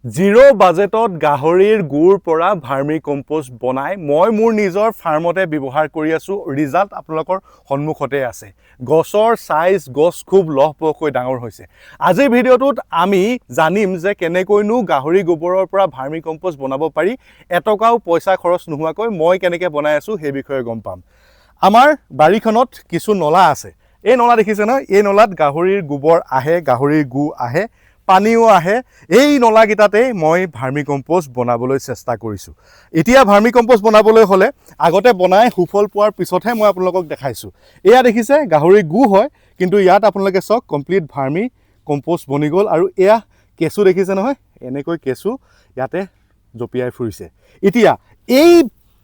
Zero বাজেটত গাহৰিৰ গুৰ পৰা ভাৰ্মি কম্পোষ্ট বনাই মই মোৰ নিজৰ ফাৰ্মতে ব্যৱহাৰ কৰি আছো ৰিজাল্ট আপোনালোকৰ সন্মুখতে আছে গছৰ সাইজ গছ খুব লহপহকৈ ডাঙৰ হৈছে আজিৰ ভিডিঅ'টোত আমি জানিম যে কেনেকৈনো গাহৰি গোবৰৰ পৰা ভাৰ্মি কম্পোষ্ট বনাব পাৰি এটকাও পইচা খৰচ নোহোৱাকৈ মই কেনেকৈ বনাই আছো সেই বিষয়ে গম পাম আমাৰ বাৰীখনত কিছু নলা আছে এই নলা দেখিছে ন এই নলাত গাহৰিৰ গোবৰ আহে গাহৰিৰ গু আহে পানীও আহে এই নলাগিটাতে মই ভাৰ্মি কম্পোষ্ট বনাবলৈ চেষ্টা কৰিছো এতিয়া ভাৰ্মি কম্পোষ্ট বনাবলৈ হলে আগতে বনাই সুফল পোৱাৰ পিছতহে মই আপোনালোকক দেখাইছো এয়া দেখিছে গাহৰি গু হয় কিন্তু ইয়াত আপোনালোকে চক কমপ্লিট ভাৰ্মি কম্পোষ্ট বনি গল আৰু এয়া কেঁচু দেখিছে নহয় এনেকৈ কেঁচু ইয়াতে জপিয়াই ফুৰিছে এতিয়া এই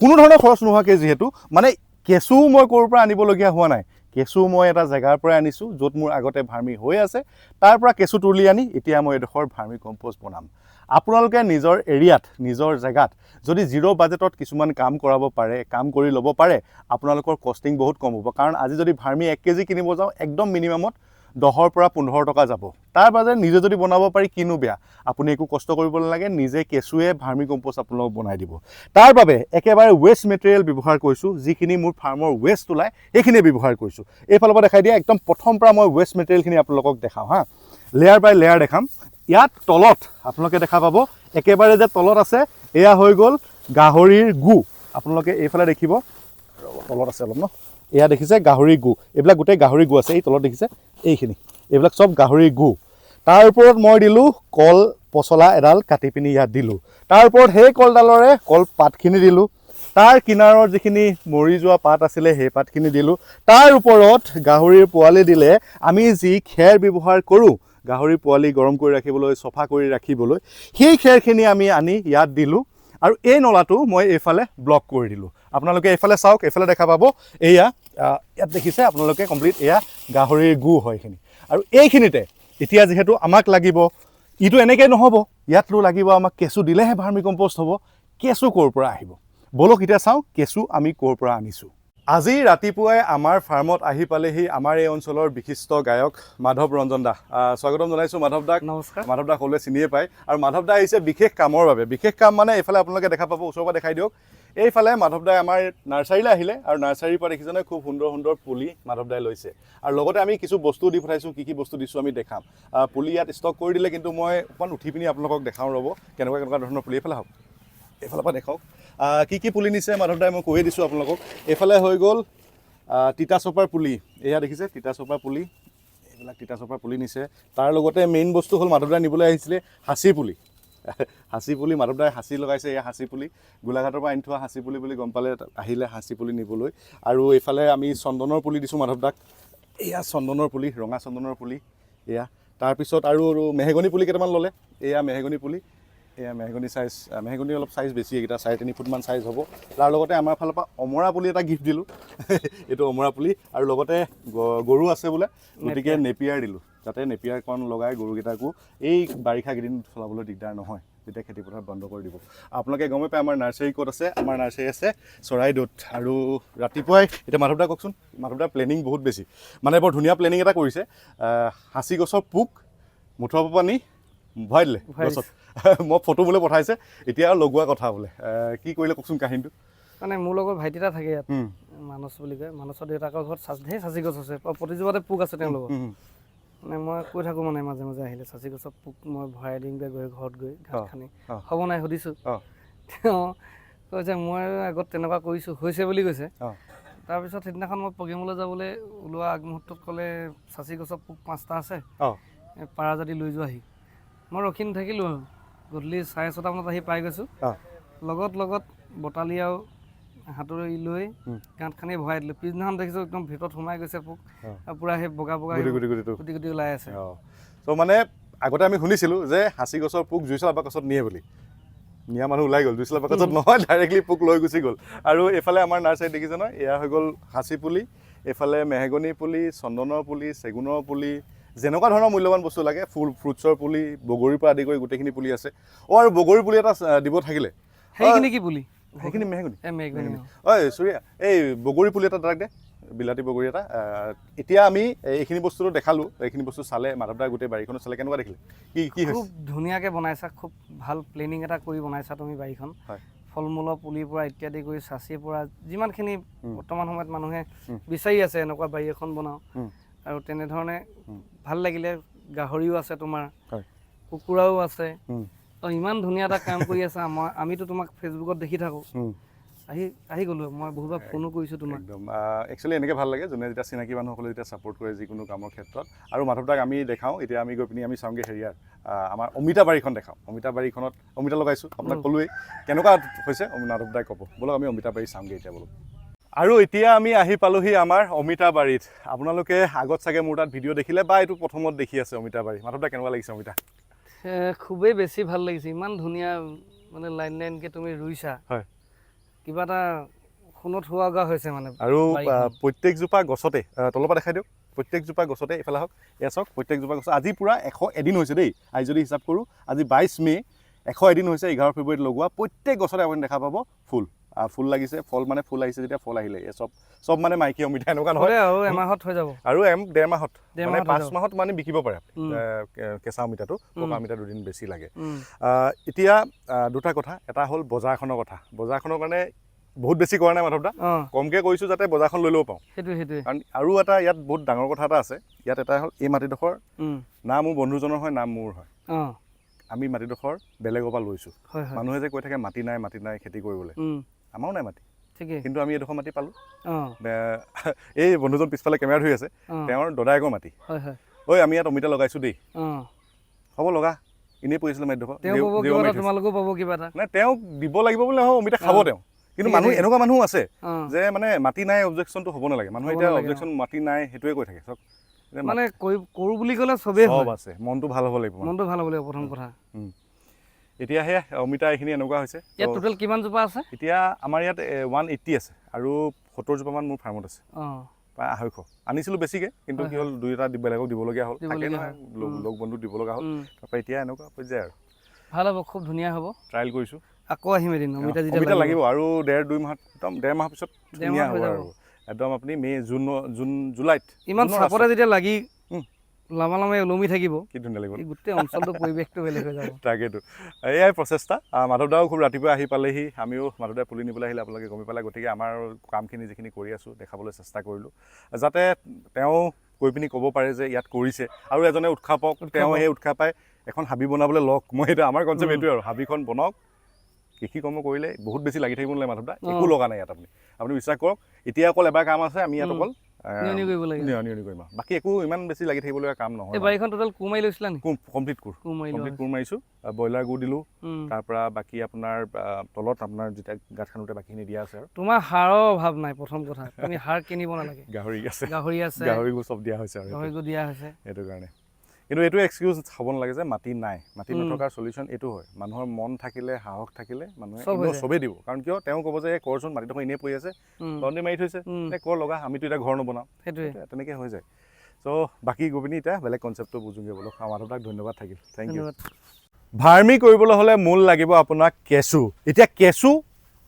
কোনো ধৰণৰ খৰচ নোহোৱাকৈ যেহেতু মানে কেঁচু মই ক'ৰ পৰা আনিবলগীয়া হোৱা নাই কেঁচু মই এটা জেগাৰ পৰা আনিছো য'ত মোৰ আগতে ভাৰ্মি হৈ আছে তাৰ পৰা কেঁচু তুলি আনি এতিয়া মই এডোখৰ ভাৰ্মি কম্পোষ্ট বনাম আপোনালোকে নিজৰ এৰিয়াত নিজৰ জেগাত যদি জিৰো বাজেটত কিছুমান কাম কৰাব পাৰে কাম কৰি ল'ব পাৰে আপোনালোকৰ কষ্টিং বহুত কম হ'ব কাৰণ আজি যদি ভাৰ্মি 1 কেজি কিনিব যাওঁ একদম মিনিমামত 10 পৰা 15 টকা যাব তাৰ বাজে নিজে যদি বনাব পাৰি কিনো বেয়া আপুনি একো কষ্ট কৰিব নালাগে নিজে কেঁচুৱে ভাৰ্মি কম্পোষ্ট আপোনালোক বনাই দিব তাৰ বাবে একেবাৰে ওয়েষ্ট মেটেৰিয়েল ব্যৱহাৰ কৰিছো যিখিনি মোৰ ফাৰ্মৰ ওয়েষ্ট ওলাই সেইখিনি ব্যৱহাৰ কৰিছো এইফালৰ পৰা দেখাই দিয়া একদম প্ৰথম পৰা মই ওয়েষ্ট মেটেৰিয়েলখিনি আপোনালোকক দেখাওঁ হা লেয়াৰ বাই লেয়াৰ দেখাম ইয়াত তলত আপোনালোকে দেখা পাব একেবাৰে যে তলত আছে এয়া হৈ গ'ল গাহৰিৰ গু আপোনালোকে এইফালে দেখিব তলত আছে অলপ ন এয়া দেখিছে গাহৰি গু এইবিলাক গোটেই গাহৰি গু আছে এই তলত দেখিছে এইখিনি এইবিলাক সব গাহৰি গু তাৰ ওপৰত মই দিলো কল পচলা এডাল কাটি পিনি ইয়াত দিলো তাৰ ওপৰত সেই কলডালৰে কল পাতখিনি দিলো তাৰ কিনাৰৰ যিখিনি মৰি যোৱা পাত আছিলে সেই পাতখিনি দিলো তাৰ ওপৰত গাহৰিৰ পোৱালি দিলে আমি যি খেৰ ব্যৱহাৰ কৰো গাহৰি পোৱালি গৰম কৰি ৰাখিবলৈ সফা কৰি ৰাখিবলৈ সেই খেৰখিনি আমি আনি ইয়াত দিলো আৰু এই নলাটো মই এইফালে ব্লক কৰি দিলো আপোনালোকে এইফালে চাওক এইফালে দেখা পাব এয়া ইয়াত দেখিছে আপোনালোকে কমপ্লিট এয়া গাহৰিৰ গু হয় এইখিনি আৰু এইখিনিতে এতিয়া যেহেতু আমাক লাগিব ইটো এনেকৈ নহ'ব ইয়াতো লাগিব আমাক কেঁচু দিলেহে ভাৰ্মি কম্পোষ্ট হ'ব কেঁচু ক'ৰ পৰা আহিব বলক এতিয়া চাওঁ কেঁচু আমি ক'ৰ পৰা আনিছোঁ আজি ৰাতিপুৱাই আমাৰ ফাৰ্মত আহি পালেহি আমাৰ এই অঞ্চলৰ বিশিষ্ট গায়ক মাধৱ ৰঞ্জন দা স্বাগতম জনাইছোঁ মাধৱ দাক নমস্কাৰ মাধৱ দাক সকলোৱে চিনিয়ে পায় আৰু মাধৱ দা আহিছে বিশেষ কামৰ বাবে বিশেষ কাম মানে এইফালে আপোনালোকে দেখা পাব ওচৰৰ পৰা দেখাই দিয়ক এইফালে মাধৱ দাই আমাৰ নাৰ্চাৰীলৈ আহিলে আৰু নাৰ্চাৰীৰ পৰা দেখিছেনে খুব সুন্দৰ সুন্দৰ পুলি মাধৱ দাই লৈছে আৰু লগতে আমি কিছু বস্তু দি পঠাইছোঁ কি বস্তু দিছোঁ আমি দেখাম পুলি ইয়াত ষ্টক কৰি দিলে কিন্তু মই অকণমান উঠি পিনি আপোনালোকক দেখাওঁ ৰ'ব কেনেকুৱা কেনেকুৱা ধৰণৰ পুলি এইফালে হওক এইফালৰ পৰা দেখাওক কি পুলি নিছে মাধৱ দাই মই কৈয়ে দিছোঁ আপোনালোকক এইফালে হৈ গ'ল তিতা চপাৰ পুলি এয়া দেখিছে তিতা চপাৰ পুলি এইবিলাক তিতা চপাৰ পুলি নিছে তাৰ লগতে মেইন বস্তু হ'ল মাধৱ দাই নিবলৈ আহিছিলে হাঁচি পুলি হাঁচি পুলি মাধৱ দাই হাঁচি লগাইছে এয়া হাঁচি পুলি গোলাঘাটৰ পৰা আনি থোৱা হাঁচি পুলি বুলি গম পালে আহিলে হাঁচি পুলি নিবলৈ আৰু এইফালে আমি চন্দনৰ পুলি দিছোঁ মাধৱ দাক এয়া চন্দনৰ পুলি ৰঙা চন্দনৰ পুলি এয়া তাৰপিছত আৰু মেহেগনি পুলি কেইটামান ল'লে এয়া মেহেগনি পুলি এয়া মেহেগনি সাইজ মেহেগনি অলপ সাইজ বেছি এইকেইটা 3.5 ফুটমান সাইজ হ'ব তাৰ লগতে আমাৰ ফালৰ পৰা অমৰা পুলি এটা গিফ্ট দিলোঁ এইটো অমৰা পুলি আৰু লগতে গৰু আছে বোলে গতিকে নেপিয়াৰ দিলোঁ যাতে নেপিয়াৰকণ লগাই গৰুকেইটাকো এই বাৰিষা কেইদিন চলাবলৈ দিগদাৰ নহয় যেতিয়া খেতি পথাৰত বন্ধ কৰি দিব আপোনালোকে গমে পায় আমাৰ নাৰ্চাৰী ক'ত আছে আমাৰ নাৰ্চাৰী আছে চৰাইদেউত আৰু ৰাতিপুৱাই এতিয়া মাধৱ দা কওকচোন মাধৱ দা প্লেনিং বহুত বেছি মানে বৰ ধুনীয়া প্লেনিং এটা কৰিছে হাঁচি গছৰ পোক মুঠৰ পৰা নি ভৰাই দিলে গছত মই ফটো বোলে পঠাইছে এতিয়া লগোৱা কথা বোলে কি কৰিলে কওকচোন কাহিনীটো মানে মোৰ লগত ভাইটি এটা থাকে ইয়াত মানস বুলি কয় মানসৰ দেউতাকৰ ঘৰত ঢেৰ চাচি গছ আছে প্ৰতিজোপাতে পোক আছে তেওঁৰ লগত মানে মই কৈ থাকোঁ মানে মাজে মাজে আহিলে চাচি গছৰ পোক মই ভৰাই দিমগৈ গৈ ঘৰত গৈ ঘাট খানি হ'ব নাই সুধিছোঁ তেওঁ কৈছে মই আগত তেনেকুৱা কৰিছোঁ হৈছে বুলি কৈছে তাৰপিছত সেইদিনাখন মই প্ৰগ্ৰেমলৈ যাবলৈ ওলোৱা আগমুহূৰ্তত ক'লে চাচি গছৰ পোক 5টা আছে পাৰা যদি লৈ যোৱাহি মই ৰখি নাথাকিলোঁ আৰু গধূলি 6:30 মানত আহি পাই গৈছোঁ লগত বটালি আৰু হাতুৰি লৈ গাঁত খানি ভৰাই দিলোঁ পিছদিনাখন দেখিছোঁ একদম ভিতৰত সোমাই গৈছে পোক আৰু পূৰা সেই বগা গুটি গুটি ওলাই আছে ত' মানে আগতে আমি শুনিছিলোঁ যে হাঁচি গছৰ পোক জুই চলা বাকচত নিয়ে বুলি নিয়া মানুহ ওলাই গ'ল জুই চলা বাকচত নহয় ডাইৰেক্টলি পোক লৈ গুচি গ'ল আৰু এইফালে আমাৰ নাৰ্চাৰীত দেখিছে নহয় এয়া হৈ গ'ল হাঁচি পুলি এইফালে মেহেগনি পুলি চন্দনৰ পুলি চেগুনৰ পুলি যেনেকুৱা ধৰণৰ মূল্যৱান বস্তু লাগে ফ্ৰুটছৰ পুলি বগৰীৰ পৰা আদি কৰি গোটেইখিনি পুলি আছে আৰু বগৰী পুলি এটা দিব থাকিলে সেইখিনি কি পুলি সেইখিনি মেহেগনি মেঘনি ঐ চুৰিয়া এই বগৰী পুলি এটা দাগ দে বিলাতী বগৰী এটা এতিয়া আমি এইখিনি বস্তুটো দেখালোঁ এইখিনি বস্তু চালে মাধৱ দাই গোটেই বাৰীখনো চালে কেনেকুৱা দেখিলে কি খুব ধুনীয়াকৈ বনাইছা খুব ভাল প্লেনিং এটা কৰি বনাইছা তুমি বাৰীখন হয় ফল মূলৰ পুলিৰ পৰা ইত্যাদি কৰি চাচিৰ পৰা যিমানখিনি বৰ্তমান সময়ত মানুহে বিচাৰি আছে এনেকুৱা বাৰী এখন বনাওঁ আৰু তেনেধৰণে ভাল লাগিলে গাহৰিও আছে তোমাৰ কুকুৰাও আছে ইমান ধুনীয়া এটা কাম কৰি আছা আমিতো তোমাক ফেচবুকত দেখি থাকোঁ আহি গ'লোঁ মই বহুবাৰ ফোনো কৰিছোঁ তোমাক একদম একচুৱেলি এনেকৈ ভাল লাগে যোনে যেতিয়া চিনাকি মানুহসকলে যেতিয়া ছাপোৰ্ট কৰে যিকোনো কামৰ ক্ষেত্ৰত আৰু মাধৱ দাক আমি দেখাওঁ এতিয়া আমি গৈ পিনি আমি চাওঁগৈ হেৰিয়াৰ আমাৰ অমিতা বাৰীখন দেখাওঁ অমিতা বাৰীখনত অমিতা লগাইছোঁ আপোনাক ক'লোৱেই কেনেকুৱা হৈছে মাধৱ দাই ক'ব ব'লক আমি অমিতা বাৰী চাওঁগৈ এতিয়া ব'লক আৰু এতিয়া আমি আহি পালোহি আমাৰ অমিতা বাৰীত আপোনালোকে আগত চাগে মোৰ তাত ভিডিঅ' দেখিলে বা এইটো প্ৰথমত দেখি আছে অমিতা বাৰী মাধৱ দা কেনেকুৱা লাগিছে অমিতা খুবেই বেছি ভাল লাগিছে ইমান ধুনীয়া মানে লাইন লাইনকৈ তুমি ৰুইছা হয় কিবা এটা সোণত হোৱা হৈছে মানে আৰু প্ৰত্যেকজোপা গছতে তলৰ পৰা দেখাই দিয়ক প্ৰত্যেকজোপা গছতে এইফালে হওক এয়া চাওক প্ৰত্যেকজোপা গছ আজি পূৰা 101 হৈছে দেই আজি যদি হিচাপ কৰোঁ আজি 22 মে 101 হৈছে 11 ফেব্ৰুৱাৰীত লগোৱা প্ৰত্যেক গছতে আপুনি দেখা পাব ফুল লাগিছে ফল মানে ফুল আহিছে যেতিয়া ফল আহিলে এই চব মানে মাইকী অমিতা এনেকুৱা নহয় আৰু এমাহত হৈ যাব আৰু 1.5 মাহত মানে 5 মাহত মানে বিকিব পাৰে কেঁচা অমিতাটো পকা অমিতা দুদিন বেছি লাগে এতিয়া দুটা কথা এটা হ'ল বজাৰখনৰ কথা বজাৰখনৰ কাৰণে বহুত বেছি কৰা নাই মাধৱ দা কমকৈ কৰিছোঁ যাতে বজাৰখন লৈ ল'ব পাওঁ সেইটোৱে কাৰণ আৰু এটা ইয়াত বহুত ডাঙৰ কথা এটা আছে ইয়াত এটা হ'ল এই মাটিডোখৰ না মোৰ বন্ধুজনৰ হয় না মোৰ হয় আমি মাটিডোখৰ বেলেগৰ পৰা লৈছোঁ মানুহে যে কৈ থাকে মাটি নাই খেতি কৰিবলৈ আমাৰো নাই মাটি কিন্তু আমি এডোখৰ মাটি পালোঁ এই বন্ধুজন পিছফালে কেমেৰা ধৰি আছে তেওঁৰ দদায়েকৰ মাটি ঐ আমি ইয়াত অমিতা লগাইছোঁ দেই হ'ব লগা এনেই পৰিছিলে মাটিডোখৰ নাই তেওঁক দিব লাগিব বুলি নহয় অমিতা খাব তেওঁ কিন্তু মানুহ এনেকুৱা মানুহ আছে যে মানে মাটি নাই অবজেকশ্যনটো হ'ব নালাগে মানুহে এতিয়া অবজেকশ্যন মাটি নাই সেইটোৱে কৈ থাকে চব মানে কৰোঁ বুলি ক'লে চবেই চব আছে মনটো ভাল হ'ব লাগিব প্ৰথম কথা এতিয়া সেয়া অমিতা এইখিনি এনেকুৱা হৈছে ইয়াত টোটেল কিমান জোপা আছে এতিয়া আমাৰ ইয়াত 180 আছে আৰু 70 জোপামান মোৰ ফাৰ্মত আছে প্ৰায় 250 আনিছিলোঁ বেছিকৈ কিন্তু কি হ'ল দুই এটা বেলেগক দিবলগীয়া হ'ল থাকে নহয় লগ বন্ধুক দিব লগা হ'ল তাৰপৰা এতিয়া এনেকুৱা হৈ যায় আৰু ভাল হ'ব খুব ধুনীয়া হ'ব ট্ৰায়েল কৰিছোঁ আকৌ আহিম এদিন অমিতা লাগিব আৰু 1.5-2 মাহত একদম 1.5 মাহ পিছত ধুনীয়া হ'ব আৰু একদম আপুনি মে জুন জুলাইত ইমান চাপতে যেতিয়া লাগি লামালামে ওলমি থাকিব কি ধুনীয়া লাগিব গোটেই অঞ্চলটো পৰিৱেশটো বেলেগ হৈ যাব তাকেতো এয়াই প্ৰচেষ্টা মাধৱ দাও খুব ৰাতিপুৱা আহি পালেহি আমিও মাধৱ দাই পুলি নিবলৈ আহিলে আপোনালোকে গমে পালে গতিকে আমাৰ কামখিনি যিখিনি কৰি আছোঁ দেখাবলৈ চেষ্টা কৰিলোঁ যাতে তেওঁ কৈ পিনি ক'ব পাৰে যে ইয়াত কৰিছে আৰু এজনে উৎসাহ পাওক তেওঁ সেই উৎসাহ পাই এখন হাবি বনাবলৈ লওক মই সেইটো আমাৰ কনচেপ্ট এইটোৱে আৰু হাবিখন বনাওক কৃষি কৰ্ম কৰিলে বহুত বেছি লাগি থাকিব নালাগে মাধৱ দা একো লগা নাই ইয়াত আপুনি বিশ্বাস কৰক এতিয়া অকল এবাৰ কাম আছে আমি ইয়াত অকল নিয়নি কৰিম বাকী একো ইমান বেছি লাগি থাকিবলগীয়া কাম নহয় বাৰীখন টোটেল কোৰ মাৰি লৈছিলা নেকি কমপ্লিট কোৰ মাৰিছোঁ ব্ৰইলাৰ গুৰ দিলোঁ তাৰপৰা বাকী আপোনাৰ তলত আপোনাৰ যেতিয়া গাঁত খানোতে বাকীখিনি দিয়া আছে আৰু তোমাৰ সাৰৰ অভাৱ নাই প্ৰথম কথা তুমি সাৰ কিনিব নালাগে গাহৰি গুৰ চব দিয়া হৈছে আৰু সেইটো কাৰণে কিন্তু এইটো এক্সকিউজ হ'ব নালাগে যে মাটি নাই মাটি নথকাৰ চলিউশ্যন এইটো হয় মানুহৰ মন থাকিলে সাহস থাকিলে মানুহে চবেই দিব কাৰণ কিয় তেওঁ ক'ব যে কৰচোন মাটিডোখৰ এনেই পৰি আছে বাউণ্ডেৰী মাৰি থৈছে কৰ লগা আমিতো এতিয়া ঘৰ নবনাওঁ সেইটোৱে তেনেকৈ হৈ যায় চ' বাকী গৈ পিনি এতিয়া বেলেগ কনচেপ্টটো বুজোগৈ বোলো মাধৱ দাক ধন্যবাদ থাকিল থেংক ইউ ভাৰ্মি কৰিবলৈ হ'লে মূল লাগিব আপোনাক কেঁচু এতিয়া কেঁচু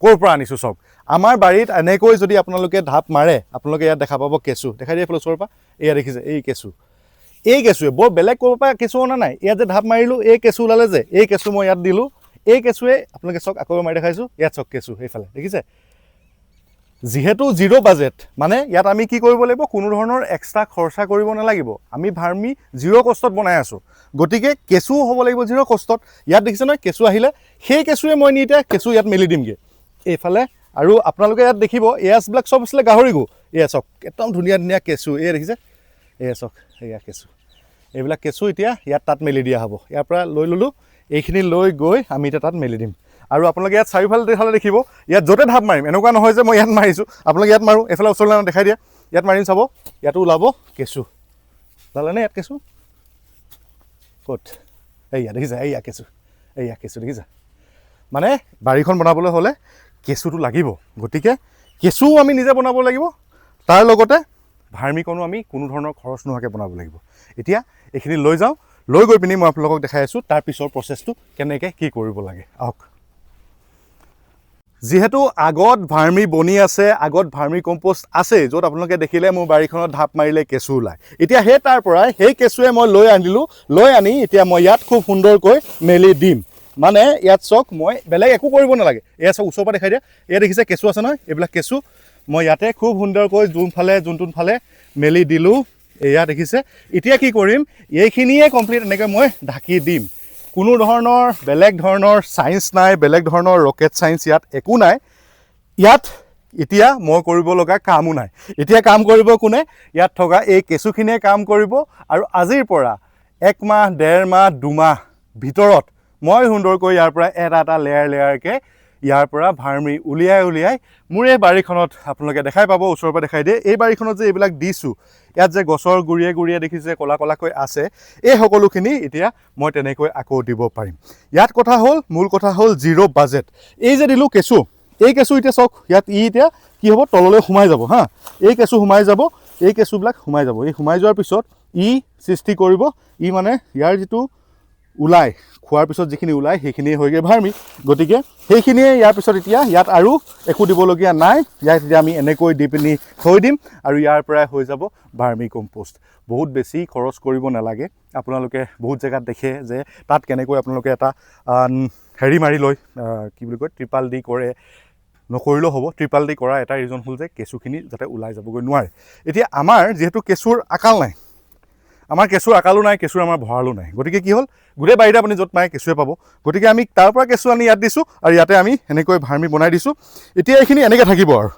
ক'ৰ পৰা আনিছোঁ চাওক আমাৰ বাৰীত এনেকৈ যদি আপোনালোকে ঢাপ মাৰে আপোনালোকে ইয়াত দেখা পাব কেঁচু দেখাই দিয়ে এইফালে ওচৰৰ পৰা এয়া দেখিছে এই কেঁচুৱে বৰ বেলেগ ক'ৰ পৰা কেঁচু অনা নাই ইয়াত যে ঢাপ মাৰিলোঁ এই কেঁচু ওলালে যে এই কেঁচু মই ইয়াত দিলোঁ এই কেঁচুৱে আপোনালোকে চাওক আকৌ মাৰি দেখাইছোঁ ইয়াত চাওক কেঁচু সেইফালে দেখিছে যিহেতু 0 বাজেট মানে ইয়াত আমি কি কৰিব লাগিব কোনো ধৰণৰ এক্সট্ৰা খৰচা কৰিব নালাগিব আমি ভাৰ্মি 0 কষ্টত বনাই আছোঁ গতিকে কেঁচুও হ'ব লাগিব 0 কষ্টত ইয়াত দেখিছে নহয় কেঁচু আহিলে সেই কেঁচুৱে মই নি এতিয়া কেঁচু ইয়াত মেলি দিমগৈ এইফালে আৰু আপোনালোকে ইয়াত দেখিব এয়াছবিলাক চব আছিলে গাহৰি গু এয়া চাওক একদম ধুনীয়া কেঁচু এয়া দেখিছে এয়া চাওক এয়া কেঁচু এইবিলাক কেঁচু এতিয়া ইয়াত তাত মেলি দিয়া হ'ব ইয়াৰ পৰা লৈ ল'লোঁ এইখিনি লৈ গৈ আমি এতিয়া তাত মেলি দিম আৰু আপোনালোকে ইয়াত চাৰিওফালে দেখিব ইয়াত য'তে ঢাপ মাৰিম এনেকুৱা নহয় যে মই ইয়াত মাৰিছোঁ আপোনালোকে ইয়াত মাৰোঁ এইফালে ওচৰলৈ দেখাই দিয়া ইয়াত মাৰিম চাব ইয়াতো ওলাব কেঁচু ওলালেনে ইয়াত কেঁচু ক'ত এইয়া দেখিছা এইয়া কেঁচু দেখিছা মানে বাৰীখন বনাবলৈ হ'লে কেঁচুটো লাগিব গতিকে কেঁচুও আমি নিজে বনাব লাগিব তাৰ লগতে ভাৰ্মিকনো আমি কোনো ধৰণৰ খৰচ নোহোৱাকৈ বনাব লাগিব এতিয়া এইখিনি লৈ যাওঁ লৈ গৈ পিনি মই আপোনালোকক দেখাই আছোঁ তাৰ পিছৰ প্ৰচেছটো কেনেকৈ কি কৰিব লাগে আহক যেহেতু আগত ভাৰ্মি বনি আছে, আগত ভাৰ্মি কম্পোষ্ট আছে, য'ত আপোনালোকে দেখিলে মোৰ বাৰীখনত ঢাপ মাৰিলে কেঁচু ওলায়। এতিয়া তাৰ পৰাই সেই কেঁচুৱে মই লৈ আনিলোঁ, লৈ আনি এতিয়া মই ইয়াত খুব সুন্দৰকৈ মেলি দিম। মানে ইয়াত চাওক, মই বেলেগ একো কৰিব নালাগে। এয়া চাওক, ওচৰৰ পৰা দেখাই দিয়া, এয়া দেখিছে কেঁচু আছে নহয়, এইবিলাক কেঁচু মই ইয়াতে খুব সুন্দৰকৈ যোনটোন ফালে মেলি দিলোঁ। এয়া দেখিছে। এতিয়া কি কৰিম, এইখিনিয়ে কমপ্লিট এনেকৈ মই ঢাকি দিম। কোনো ধৰণৰ বেলেগ ধৰণৰ ছায়েন্স নাই, বেলেগ ধৰণৰ ৰকেট ছায়েন্স ইয়াত একো নাই। ইয়াত এতিয়া মই কৰিব লগা কামো নাই। এতিয়া কাম কৰিব কোনে? ইয়াত থকা এই কেঁচুখিনিয়ে কাম কৰিব। আৰু আজিৰ পৰা 1 মাহ, 1.5 মাহ, 2 মাহ ভিতৰত মই সুন্দৰকৈ ইয়াৰ পৰা এটা লেয়াৰকৈ ইয়াৰ পৰা ভাৰ্মি উলিয়াই মোৰ এই বাৰীখনত আপোনালোকে দেখাই পাব, ওচৰৰ পৰা দেখাই দিয়ে। এই বাৰীখনত যে এইবিলাক দিছোঁ, ইয়াত যে গছৰ গুৰিয়ে দেখিছে ক'লা আছে, এই সকলোখিনি এতিয়া মই তেনেকৈ আকৌ দিব পাৰিম। ইয়াত মূল কথা হ'ল 0 বাজেট। এই যে দিলোঁ কেঁচু, এই কেঁচু এতিয়া চাওক, ইয়াত এতিয়া কি হ'ব, তললৈ সোমাই যাব হা। এই কেঁচু সোমাই যাব, এই কেঁচুবিলাক সোমাই যাব। এই সোমাই যোৱাৰ পিছত সৃষ্টি কৰিব, মানে ইয়াৰ যিটো ওলায়, খোৱাৰ পিছত যিখিনি ওলায় সেইখিনিয়ে হয়গৈ ভাৰ্মি। গতিকে সেইখিনিয়ে ইয়াৰ পিছত এতিয়া ইয়াত আৰু একো দিবলগীয়া নাই। ইয়াত এতিয়া আমি এনেকৈ দি পিনি থৈ দিম আৰু ইয়াৰ পৰাই হৈ যাব ভাৰ্মি কম্পোষ্ট। বহুত বেছি খৰচ কৰিব নালাগে। আপোনালোকে বহুত জেগাত দেখে যে তাত কেনেকৈ আপোনালোকে এটা মাৰি লৈ কি বুলি কয়, ত্ৰিপাল দি কৰে। নকৰিলেও হ'ব। ত্ৰিপাল দি কৰা এটা ৰিজন হ'ল যে কেঁচুখিনি যাতে ওলাই যাবগৈ নোৱাৰে। এতিয়া আমাৰ যিহেতু কেঁচুৰ আকাল নাই, আমাৰ কেঁচুৰ আকালো নাই, কেঁচুৰ আমাৰ ভঁৰালো নাই। গতিকে কি হ'ল, গোটেই বাৰীতে আপুনি য'ত পায় কেঁচুৱে পাব। গতিকে আমি তাৰ পৰা কেঁচু আনি ইয়াত দিছোঁ আৰু ইয়াতে আমি এনেকৈ ভাৰ্মি বনাই দিছোঁ। এতিয়া এইখিনি এনেকৈ থাকিব আৰু।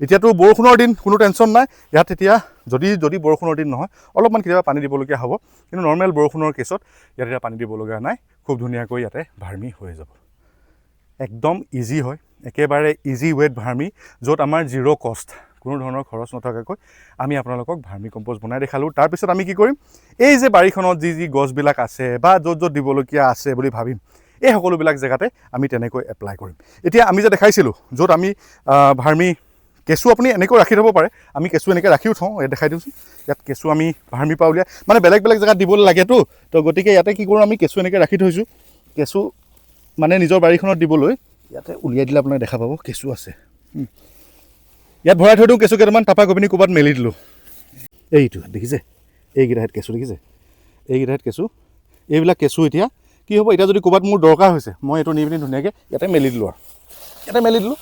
এতিয়াতো বৰষুণৰ দিন, কোনো টেনশ্যন নাই। ইয়াত এতিয়া যদি বৰষুণৰ দিন নহয়, অলপমান কেতিয়াবা পানী দিবলগীয়া হ'ব। কিন্তু নৰ্মেল বৰষুণৰ কেছত ইয়াত এতিয়া পানী দিবলগীয়া নাই। খুব ধুনীয়াকৈ ইয়াতে ভাৰ্মি হৈ যাব। একদম ইজি হয়, একেবাৰে ইজি ৱেট ভাৰ্মি, য'ত আমাৰ 0 কষ্ট, কোনো ধৰণৰ খৰচ নথকাকৈ আমি আপোনালোকক ভাৰ্মি কম্পোষ্ট বনাই দেখালোঁ। তাৰপিছত আমি কি কৰিম, এই যে বাৰীখনত যি গছবিলাক আছে বা য'ত দিবলগীয়া আছে বুলি ভাবিম, এই সকলোবিলাক জেগাতে আমি তেনেকৈ এপ্লাই কৰিম। এতিয়া আমি যে দেখাইছিলোঁ, য'ত আমি ভাৰ্মি কেঁচু আপুনি এনেকৈ ৰাখি থ'ব পাৰে। আমি কেঁচু এনেকৈ ৰাখিও থওঁ, ইয়াত দেখাই দিওঁচোন। ইয়াত কেঁচু আমি ভাৰ্মি পৰা উলিয়াই, মানে বেলেগ জেগাত দিবলৈ লাগেতো, তো গতিকে ইয়াতে কি কৰোঁ, আমি কেঁচু এনেকৈ ৰাখি থৈছোঁ। কেঁচু মানে নিজৰ বাৰীখনত দিবলৈ ইয়াতে উলিয়াই দিলে আপোনাক দেখা পাব কেঁচু আছে। ইয়াত ভৰাই থৈ দিওঁ কেঁচু কেইটামান, তাৰপৰা গৈ পিনি ক'ৰবাত মেলি দিলোঁ। এইটো দেখিছে, এইকেইটাহেঁত কেঁচু দেখিছে, এইকেইটাহেঁত কেঁচু। এইবিলাক কেঁচু এতিয়া কি হ'ব, এতিয়া যদি ক'ৰবাত মোৰ দৰকাৰ হৈছে, মই এইটো নি পিনি ধুনীয়াকৈ ইয়াতে মেলি দিলোঁ আৰু ইয়াতে মেলি দিলোঁ।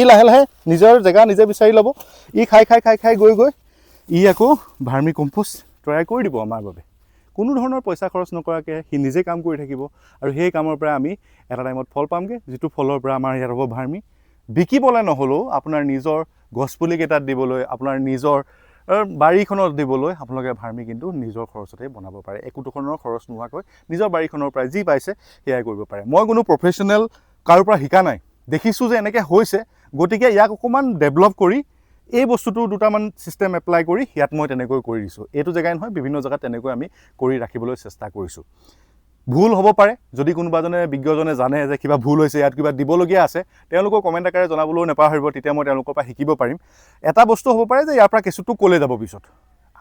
লাহে লাহে নিজৰ জেগা নিজে বিচাৰি ল'ব। খাই গৈ আকৌ ভাৰ্মি কম্পোষ্ট তৈয়াৰ কৰি দিব আমাৰ বাবে। কোনো ধৰণৰ পইচা খৰচ নকৰাকৈ সি নিজে কাম কৰি থাকিব আৰু সেই কামৰ পৰা আমি এটা টাইমত ফল পামগৈ, যিটো ফলৰ পৰা আমাৰ ইয়াত হ'ব ভাৰ্মি। বিকিবলৈ নহ'লেও আপোনাৰ নিজৰ গছপুলিকেইটাত দিবলৈ, আপোনাৰ নিজৰ বাৰীখনত দিবলৈ আপোনালোকে ভাৰ্মি কিন্তু নিজৰ খৰচতে বনাব পাৰে। একো ধৰণৰ খৰচ নোহোৱাকৈ নিজৰ বাৰীখনৰ পৰাই যি পাইছে সেয়াই কৰিব পাৰে। মই কোনো প্ৰফেশ্যনেল কাৰো পৰা শিকা নাই, দেখিছোঁ যে এনেকৈ হৈছে। গতিকে ইয়াক অকণমান ডেভেলপ কৰি এই বস্তুটো দুটামান ছিষ্টেম এপ্লাই কৰি ইয়াত মই তেনেকৈ কৰি দিছোঁ। এইটো জেগাই নহয়, বিভিন্ন জেগাত তেনেকৈ আমি কৰি ৰাখিবলৈ চেষ্টা কৰিছোঁ। ভুল হ'ব পাৰে, যদি কোনোবাজনে বিজ্ঞজনে জানে যে কিবা ভুল হৈছে, ইয়াত কিবা দিবলগীয়া আছে, তেওঁলোকক কমেণ্ট আকাৰে জনাবলৈও নাপাহৰিব, তেতিয়া মই তেওঁলোকৰ পৰা শিকিব পাৰিম। এটা বস্তু হ'ব পাৰে যে ইয়াৰ পৰা কেঁচুটো ক'লৈ যাব পিছত।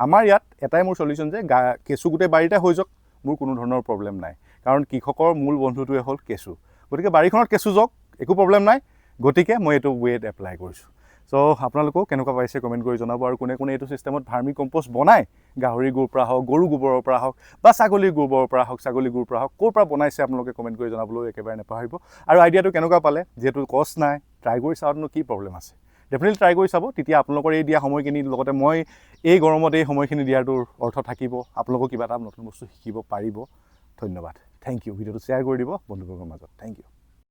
আমাৰ ইয়াত এটাই মোৰ চলিউশ্যন যে কেঁচু গোটেই বাৰীতে হৈ যাওক, মোৰ কোনো ধৰণৰ প্ৰব্লেম নাই। কাৰণ কৃষকৰ মূল বন্ধুটোৱে হ'ল কেঁচু। গতিকে বাৰীখনত কেঁচু যাওক, একো প্ৰব্লেম নাই। গতিকে মই এইটো ৱেট এপ্লাই কৰিছোঁ। চ' আপোনালোকেও কেনেকুৱা পাইছে কমেণ্ট কৰি জনাব। আৰু কোনে কোনে এইটো ছিষ্টেমত ভাৰ্মি কম্পোষ্ট বনায়, গাহৰি গুৰ পৰা হওক, গৰু গোবৰৰ পৰা হওক বা ছাগলীৰ গোবৰৰ পৰা হওক, ছাগলী গুৰ পৰা হওক, ক'ৰ পৰা বনাইছে আপোনালোকে কমেণ্ট কৰি জনাবলৈও একেবাৰে নাপাহৰিব। আৰু আইডিয়াটো কেনেকুৱা পালে, যিহেতু কষ্ট নাই, ট্ৰাই কৰি চাওঁতনো কি প্ৰব্লেম আছে। ডেফিনেটলি ট্ৰাই কৰি চাব, তেতিয়া আপোনালোকৰ এই দিয়া সময়খিনিৰ লগতে মই এই গৰমত এই সময়খিনি দিয়াটোৰ অৰ্থ থাকিব। আপোনালোকেও কিবা এটা নতুন বস্তু শিকিব পাৰিব। ধন্যবাদ, থেংক ইউ। ভিডিঅ'টো শ্বেয়াৰ কৰি দিব বন্ধুবৰ্গৰ মাজত। Thank U.